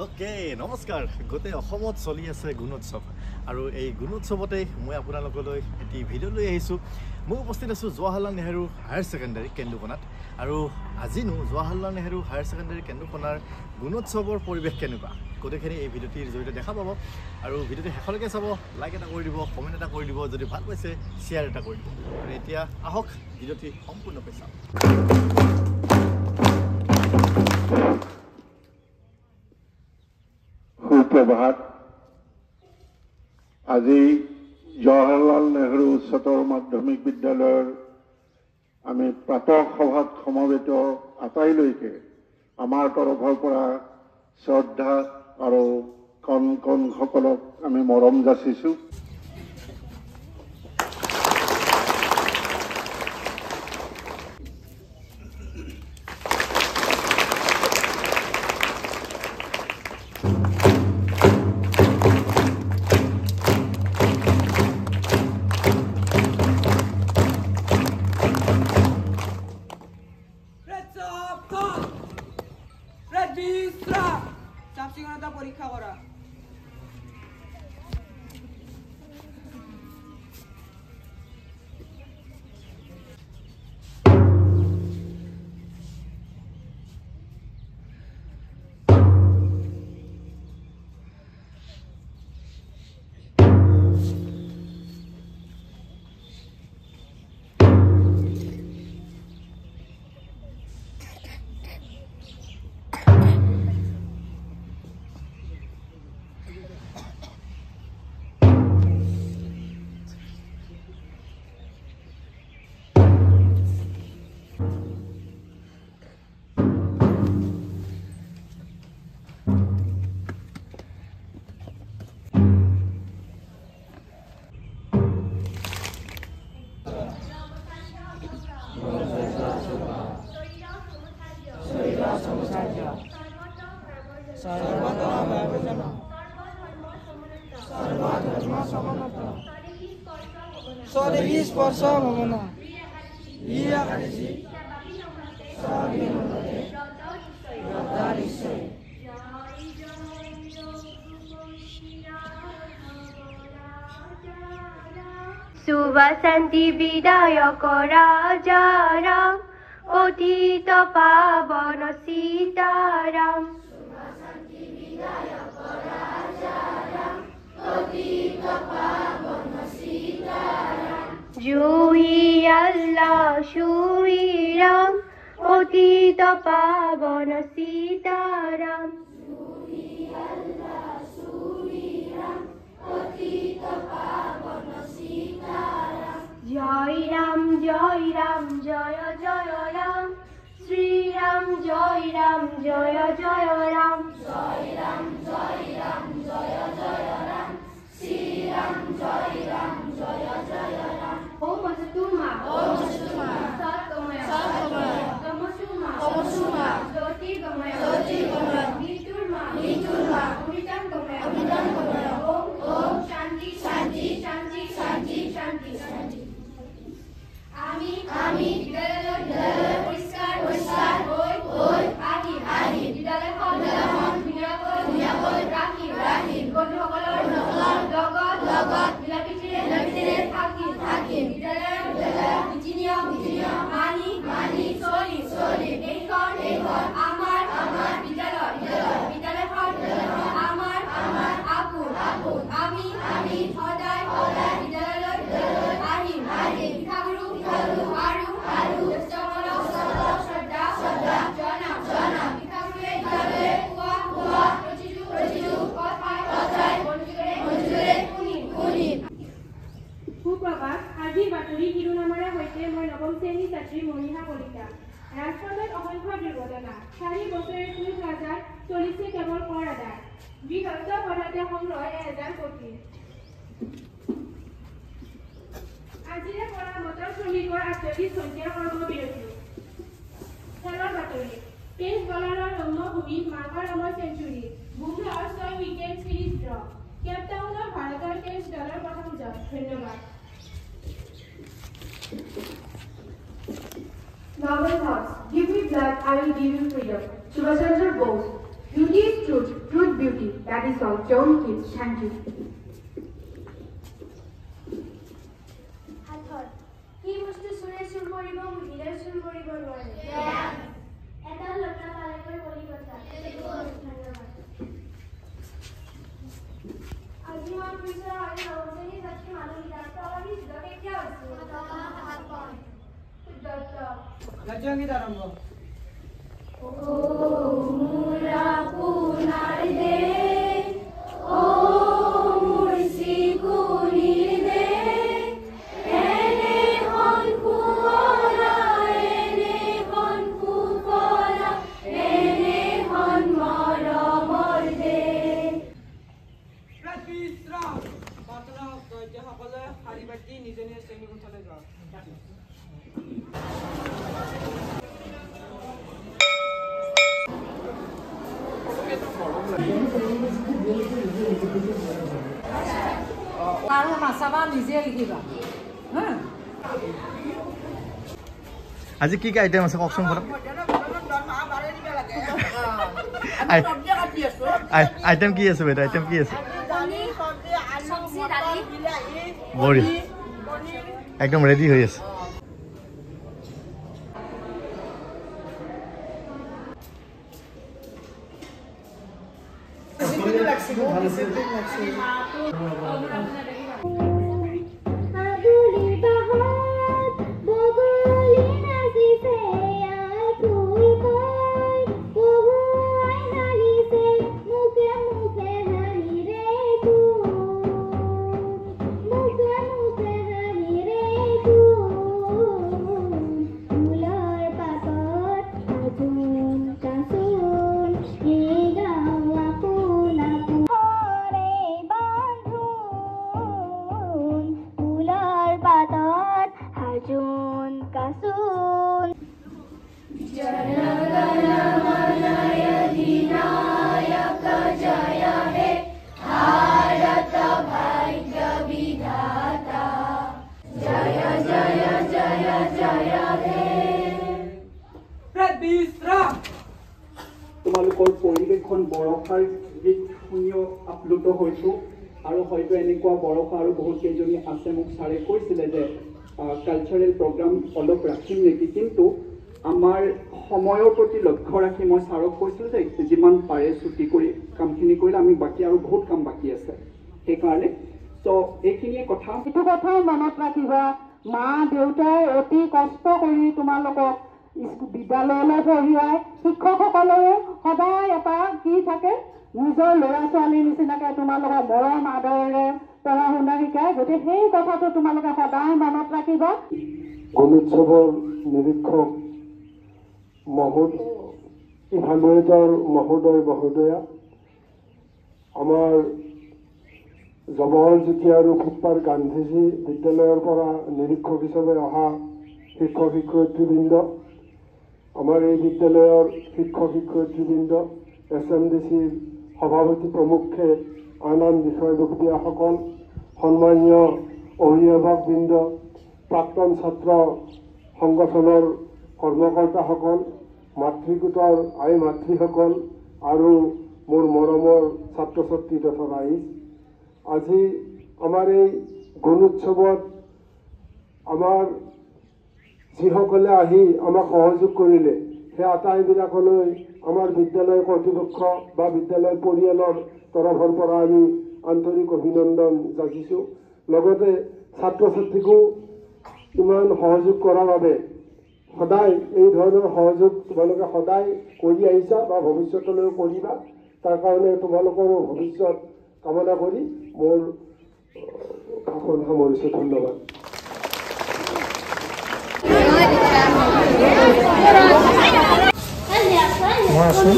Okay নমস্কাৰ গোটেই অসমত চলি আছে গুণোৎসৱ আৰু এই গুণোৎসৱতে মই আপোনালোকলৈ এটি ভিডিঅ' লৈ আহিছোঁ মই উপস্থিত আছোঁ জৱাহৰলাল নেহৰু হায়াৰ ছেকেণ্ডাৰী কেন্দুকোনাত আৰু আজিনো জৱাহৰলাল নেহৰু হায়াৰ ছেকেণ্ডাৰী কেন্দুকোনাৰ গুণোৎসৱৰ পৰিৱেশ কেনেকুৱা গোটেইখিনি এই ভিডিঅ'টিৰ জৰিয়তে দেখা পাব আৰু ভিডিঅ'টি শেষলৈকে চাব লাইক এটা কৰি দিব কমেণ্ট এটা কৰি দিব যদি ভাল পাইছে শ্বেয়াৰ এটা কৰি দিব আৰু এতিয়া আহক ভিডিঅ'টি সম্পূৰ্ণকৈ চাওঁ সুপ্ৰভাত আজি জৱাহৰলাল নেহৰু উচ্চতৰ মাধ্যমিক বিদ্যালয়ৰ আমি প্ৰাতঃ সভাত সমবেত আটাইলৈকে আমাৰ তৰফৰ পৰা শ্ৰদ্ধা আৰু কণসকলক আমি মৰম যাচিছোঁ পরীক্ষা করা শুভাশান্তি বিদায়ক রাজারাম পতিত পাবন সীতারাম জুহি আল্লাহ সুইরাম পতিত পাবন সীতারাম জয় রাম জয় রাম জয় জয় রাম শ্রীরাম জয় রাম জয় জয় রাম জয় রাম জয় রাম জয় জয় রাম শ্রীরাম জয় রাম জয় জয় রাম ওম অস্তুমা সৎগময় তমসুমা জ্যোতির্গময় মৃত্যুর্মা অমৃতং গময় ওম শান্তি শান্তি শান্তি শান্তি শান্তি শান্তি আমি বিদ্যালয় পরিষ্কার হই আহি বিদ্যালয়খন ধুনীয়াকৈ ৰাখি বন্ধুসকলৰ লগত মিলাপ্ৰীতিৰে থাকিম বিদ্যালয়ৰ নীতি নিয়ম মানি চলি এইখন আমাৰ বিদ্যালয়খন আমাৰ আপোন আমি সদায় বিদ্যালয়লৈ আহিম শিক্ষাগুৰু আৰু জ্যেষ্ঠসকলক শ্ৰদ্ধা জনাম শিক্ষাগুৰুৱে বিদ্যালয়লৈ কোৱা প্ৰতিটো কথাই মনোযোগেৰে শুনিম সুপ্ৰভাত আজিৰ বাতৰি শিৰোনামাৰে সৈতে মই নৱম শ্ৰেণীৰ ছাত্ৰী মণিহা কলিতা ৰাজপথত অসংখ্য দুৰ্ঘটনা 4 বছৰে তুল গাজাত চলিছে কেৱল কৰ আদায় বৃহত্ত পদাৰ্থ সংগ্ৰহ 1000 কোটি আজিৰে পৰা মটৰ শ্ৰমিকৰ আচৰিত সংখ্যাৰ কৰ্মবিৰতি খেলৰ বাতৰি পেচ বলাৰৰ ৰম্যভূমিত মাৰ্কাৰ ৰমৰ চেঞ্চুৰী বুমৰাহৰ 6 উইকেট চিৰিজ ড্ৰ কেপটাউনত ভাৰতৰ টেষ্ট দলৰ প্ৰথম জয় ধন্যবাদ Novel thoughts. Give me blood, I will give you freedom. Subhash Chandra Bose. Beauty is truth, truth beauty. That is all. Joey Kids. Thank you. হাতত কি বস্তু চুৰে চুৰ কৰিব বুদ্ধিৰে চুৰ কৰিব নোৱাৰে এটা লতা পালেকৈ কলিকতা ধন্যবাদ আজি মই পিছৰ আৰু নৱজনী ছাত্ৰী মানসী ডাক্তৰ আমি যুদ্ধ কেতিয়া হৈছিল জাতীয় আৰম্ভ ও মুৰা পুনাৰ দে ও মুৰ্শি কুলিৰ দে নিজে শ্ৰেণী কোঠালৈ যাওক আৰু নাচাবা নিজে লিখিবা হা আজি কি কি আইটেম আছে কওকচোন বাৰু আইটেম কি আছে বেটা আইটেম কি আছে বঢ়ি একদম ৰেডি হৈ আছে তোমালোকৰ পৰিৱেশখন বৰষাৰ গীত শুনিও আপ্লুত হৈছোঁ আৰু হয়তো এনেকুৱা বৰষা আৰু বহুত কেইজনী আছে মোক ছাৰে কৈছিলে যে কালচাৰেল প্ৰগ্ৰাম অলপ ৰাখিম নেকি কিন্তু আমাৰ সময়ৰ প্ৰতি লক্ষ্য ৰাখি মই ছাৰক কৈছোঁ যে যিমান পাৰে ছুটি কৰি কামখিনি কৰিলে আমি বাকী আৰু বহুত কাম বাকী আছে সেইকাৰণে ত' এইখিনিয়ে কথা এইটো কথাও মনত ৰাখিবা মা দেউতাই অতি কষ্ট কৰি তোমালোকক বিদ্যালয়লৈ পঢ়ুৱাই শিক্ষকসকলেও সদায় এটা কি থাকে নিজৰ ল'ৰা ছোৱালীৰ নিচিনাকৈ তোমালোকৰ মৰম আদৰেৰে পঢ়া শুনা শিকায় গতিকে সেই কথাটো তোমালোকে সদায় মনত ৰাখিবা গুণোৎসৱৰ নিৰীক্ষক ইভালুৱেটৰ মহোদয় মহোদয়া আমাৰ জৱাহৰ জ্যোতি আৰু ফুটপাথ গান্ধীজী বিদ্যালয়ৰ পৰা নিৰীক্ষক হিচাপে অহা শিক্ষক শিক্ষয়িত্ৰীবৃন্দ আমাৰ এই বিদ্যালয়ৰ শিক্ষক শিক্ষয়িত্ৰীবৃন্দ SMDCৰ সভাপতি প্ৰমুখ্যে আন আন বিষয়ববীয়াসকল সন্মানীয় অভিভাৱকবৃন্দ প্ৰাক্তন ছাত্ৰ সংগঠনৰ কৰ্মকৰ্তাসকল মাতৃগোটৰ আই মাতৃসকল আৰু মোৰ মৰমৰ ছাত্ৰ ছাত্ৰী তথা ৰাইজ আজি আমাৰ এই গুণোৎসৱত আমাৰ যিসকলে আহি আমাক সহযোগ কৰিলে সেই আটাইবিলাকলৈ আমাৰ বিদ্যালয় কৰ্তৃপক্ষ বা বিদ্যালয় পৰিয়ালৰ তৰফৰ পৰা আমি আন্তৰিক অভিনন্দন যাচিছোঁ লগতে ছাত্ৰ ছাত্ৰীকো ইমান সহযোগ কৰাৰ বাবে সদায় এই ধৰণৰ সহযোগ তোমালোকে সদায় কৰি আহিছা বা ভৱিষ্যতলৈও কৰিবা তাৰ কাৰণে তোমালোকৰো ভৱিষ্যত কামনা কৰি মোৰ ভাষণ সামৰিছোঁ ধন্যবাদ মই আছোঁ